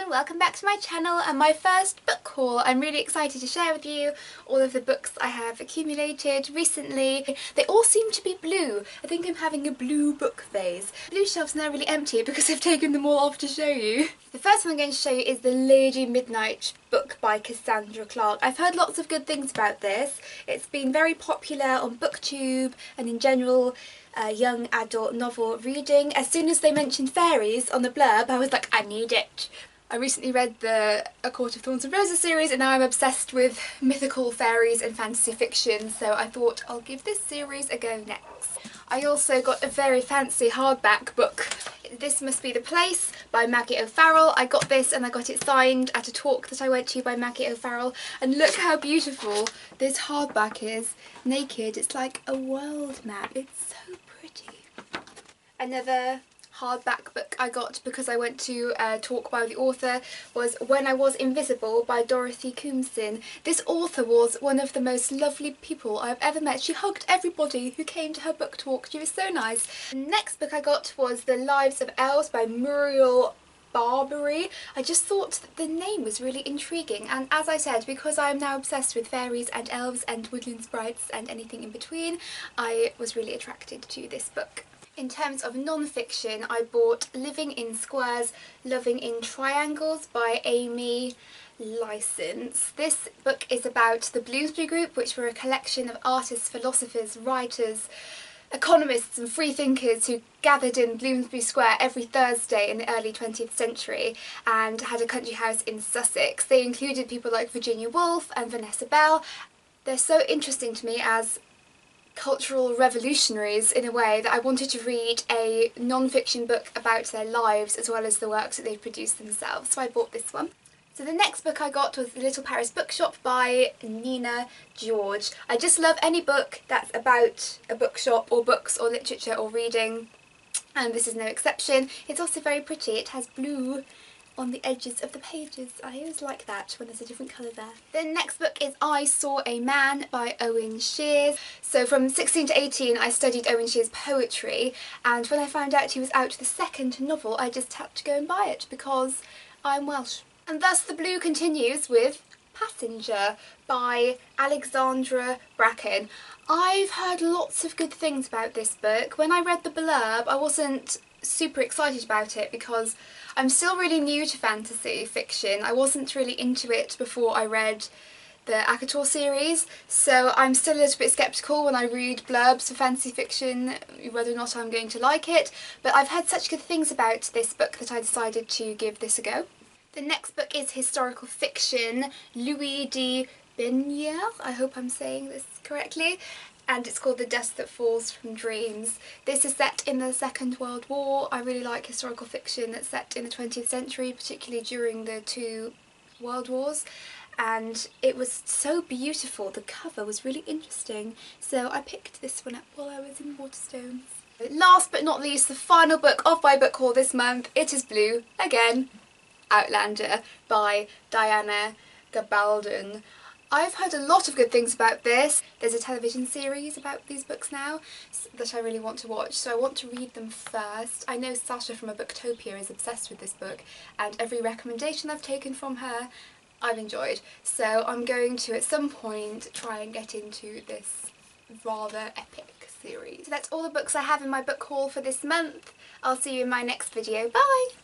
everyone, welcome back to my channel and my first book haul. I'm really excited to share with you all of the books I have accumulated recently. They all seem to be blue. I think I'm having a blue book phase. Blue shelves are now really empty because I've taken them all off to show you. The first one I'm going to show you is the Lady Midnight book by Cassandra Clarke. I've heard lots of good things about this. It's been very popular on Booktube and in general young adult novel reading. As soon as they mentioned fairies on the blurb, I was like, I need it. I recently read the A Court of Thorns and Roses series and now I'm obsessed with mythical fairies and fantasy fiction, so I thought I'll give this series a go next. I also got a very fancy hardback book. This Must Be the Place by Maggie O'Farrell. I got this and I got it signed at a talk that I went to by Maggie O'Farrell, and look how beautiful this hardback is. Naked, it's like a world map. It's so pretty. Another hardback book I got because I went to a talk by the author was When I Was Invisible by Dorothy Comson. This author was one of the most lovely people I've ever met. She hugged everybody who came to her book talk. She was so nice. The next book I got was The Lives of Elves by Muriel Barbary. I just thought that the name was really intriguing, and as I said, because I'm now obsessed with fairies and elves and woodland sprites and anything in between, I was really attracted to this book. In terms of non-fiction, I bought Living in Squares, Loving in Triangles by Amy License. This book is about the Bloomsbury Group, which were a collection of artists, philosophers, writers, economists and freethinkers who gathered in Bloomsbury Square every Thursday in the early 20th century and had a country house in Sussex. They included people like Virginia Woolf and Vanessa Bell. They're so interesting to me as cultural revolutionaries in a way that I wanted to read a non-fiction book about their lives as well as the works that they've produced themselves, so I bought this one. So the next book I got was The Little Paris Bookshop by Nina George. I just love any book that's about a bookshop or books or literature or reading, and this is no exception. It's also very pretty. It has blue on the edges of the pages. I always like that when there's a different colour there. The next book is I Saw a Man by Owen Shears. So from 16 to 18 I studied Owen Shears' poetry, and when I found out he was out with the second novel I just had to go and buy it because I'm Welsh. And thus the blue continues with Passenger by Alexandra Bracken. I've heard lots of good things about this book. When I read the blurb I wasn't super excited about it because I'm still really new to fantasy fiction. I wasn't really into it before I read the ACOTAR series, so I'm still a little bit sceptical when I read blurbs for fantasy fiction whether or not I'm going to like it, but I've heard such good things about this book that I decided to give this a go. The next book is historical fiction, Louis de Benières, I hope I'm saying this correctly, and it's called The Dust That Falls from Dreams. This is set in the Second World War. I really like historical fiction that's set in the 20th century, particularly during the two World Wars, and it was so beautiful. The cover was really interesting, so I picked this one up while I was in Waterstones. Last but not least, the final book of my book haul this month, it is blue again, Outlander by Diana Gabaldon. I've heard a lot of good things about this. There's a television series about these books now that I really want to watch, so I want to read them first. I know Sasha from A Booktopia is obsessed with this book, and every recommendation I've taken from her I've enjoyed, so I'm going to at some point try and get into this rather epic series. So that's all the books I have in my book haul for this month. I'll see you in my next video. Bye!